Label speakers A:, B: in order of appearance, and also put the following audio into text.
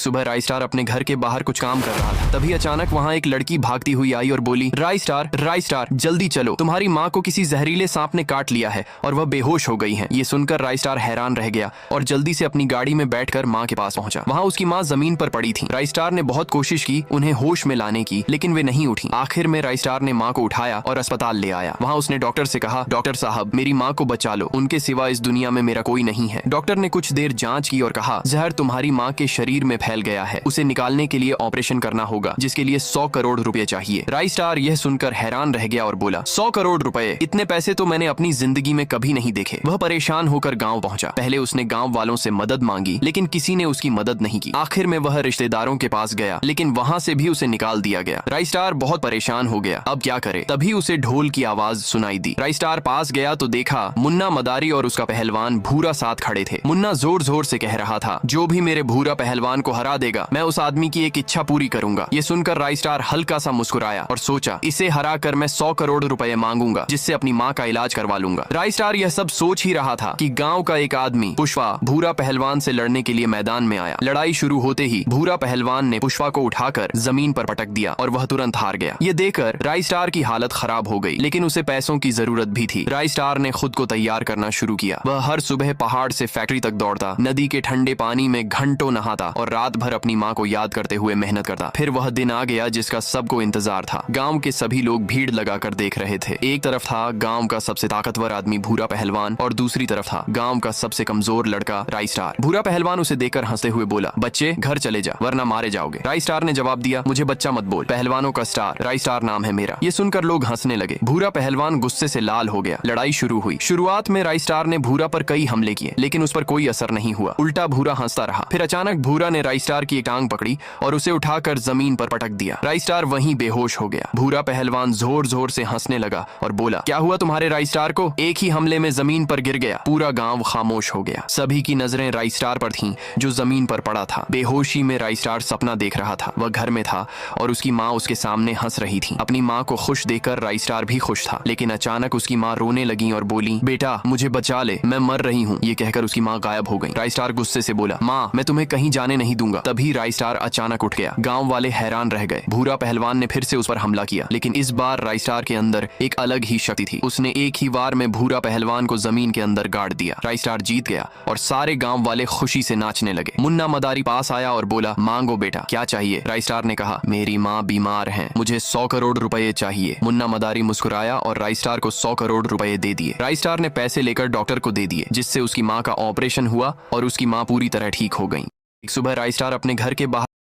A: सुबह राई स्टार अपने घर के बाहर कुछ काम कर रहा था, तभी अचानक वहाँ एक लड़की भागती हुई आई और बोली, राई स्टार जल्दी चलो, तुम्हारी माँ को किसी जहरीले सांप ने काट लिया है और वह बेहोश हो गई है। ये सुनकर राई स्टार हैरान रह गया और जल्दी से अपनी गाड़ी में बैठकर माँ के पास पहुंचा। वहाँ उसकी माँ जमीन पर पड़ी थी। राई स्टार ने बहुत कोशिश की उन्हें होश में लाने की, लेकिन वे नहीं उठी। आखिर में राई स्टार ने माँ को उठाया और अस्पताल ले आया। वहाँ उसने डॉक्टर से कहा, डॉक्टर साहब मेरी माँ को बचा लो, उनके सिवा इस दुनिया में मेरा कोई नहीं है। डॉक्टर ने कुछ देर जांच की और कहा, जहर तुम्हारी माँ के शरीर में फैल गया है, उसे निकालने के लिए ऑपरेशन करना होगा, जिसके लिए 100 करोड़ रुपए चाहिए। राई स्टार यह सुनकर हैरान रह गया और बोला, 100 करोड़ रुपए? इतने पैसे तो मैंने अपनी जिंदगी में कभी नहीं देखे। वह परेशान होकर गाँव पहुंचा। पहले उसने गाँव वालों से मदद मांगी, लेकिन किसी ने उसकी मदद नहीं की। आखिर में वह रिश्तेदारों के पास गया, लेकिन वहाँ से भी उसे निकाल दिया गया। राई स्टार बहुत परेशान हो गया, अब क्या करे। तभी उसे ढोल की आवाज सुनाई दी। राई स्टार पास गया तो देखा मुन्ना मदारी और उसका पहलवान भूरा साथ खड़े थे। मुन्ना जोर जोर से कह रहा था, जो भी मेरे भूरा पहलवान को हरा देगा, मैं उस आदमी की एक इच्छा पूरी करूंगा। ये सुनकर राई स्टार हल्का सा मुस्कुराया और सोचा, इसे हरा कर मैं 100 करोड़ रुपए मांगूंगा, जिससे अपनी माँ का इलाज करवा लूंगा। राई स्टार यह सब सोच ही रहा था कि गाँव का एक आदमी पुष्पा भूरा पहलवान से लड़ने के लिए मैदान में आया। लड़ाई शुरू होते ही भूरा पहलवान ने पुष्पा को उठाकर जमीन पर पटक दिया और वह तुरंत हार गया। ये देखकर राई स्टार की हालत खराब हो गई, लेकिन उसे पैसों की जरूरत भी थी। राई स्टार ने खुद को तैयार करना शुरू किया। वह हर सुबह पहाड़ से फैक्ट्री तक दौड़ता, नदी के ठंडे पानी में घंटों नहाता और रात भर अपनी माँ को याद करते हुए मेहनत करता। फिर वह दिन आ गया जिसका सबको इंतजार था। गाँव के सभी लोग भीड़ लगाकर देख रहे थे। एक तरफ था गाँव का सबसे ताकतवर आदमी भूरा पहलवान और दूसरी तरफ था गाँव का सबसे कमजोर लड़का राई स्टार। भूरा पहलवान उसे देखकर हंसते हुए बोला, बच्चे घर चले जा वरना मारे जाओगे। राई स्टार ने जवाब दिया, मुझे बच्चा मत बोल, पहलवानों का स्टार राई स्टार नाम है मेरा। ये सुनकर लोग हंसने लगे। भूरा पहलवान गुस्से से लाल हो गया। लड़ाई शुरू हुई। शुरुआत में राई स्टार ने भूरा पर कई हमले किए, लेकिन उस पर कोई असर नहीं हुआ। उल्टा भूरा हंसता रहा। फिर अचानक भूरा ने राई स्टार की एक टांग पकड़ी और उसे उठाकर जमीन पर पटक दिया। राई स्टार वहीं बेहोश हो गया। भूरा पहलवान जोर जोर से हंसने लगा और बोला, क्या हुआ तुम्हारे राई स्टार को? एक ही हमले में जमीन पर गिर गया। पूरा गाँव खामोश हो गया। सभी की नजरें राई स्टार पर थीं, जो जमीन पर पड़ा था। बेहोशी में राई स्टार सपना देख रहा था। वह घर में था और उसकी माँ उसके सामने हंस रही थी। अपनी माँ को खुश देखकर राई स्टार भी खुश था, लेकिन अचानक उसकी माँ रोने लगी और बोली, बेटा मुझे बचा ले, मैं मर रही हूँ। ये कहकर उसकी माँ गायब हो गई। राई स्टार गुस्से से बोला, माँ मैं तुम्हें कहीं जाने नहीं दूंगा। तभी राई स्टार अचानक उठ गया। गाँव वाले हैरान रह गए। भूरा पहलवान ने फिर से उस पर हमला किया, लेकिन इस बार राई स्टार के अंदर एक अलग ही शक्ति थी। उसने एक ही वार में भूरा पहलवान को जमीन के अंदर गाड़ दिया। राई स्टार जीत गया और सारे गाँव वाले खुशी से नाचने लगे। मुन्ना मदारी पास आया और बोला, मांगो बेटा क्या चाहिए? राई स्टार ने कहा, मेरी माँ बीमार है, मुझे 100 करोड़ रुपए चाहिए। मुन्ना मदारी मुस्कुराया और राई स्टार को 100 करोड़ रुपए दे दिए। राई स्टार ने पैसे लेकर डॉक्टर को दे दिए, जिससे उसकी माँ का ऑपरेशन हुआ और उसकी माँ पूरी तरह ठीक हो गई। एक सुबह राई स्टार अपने घर के बाहर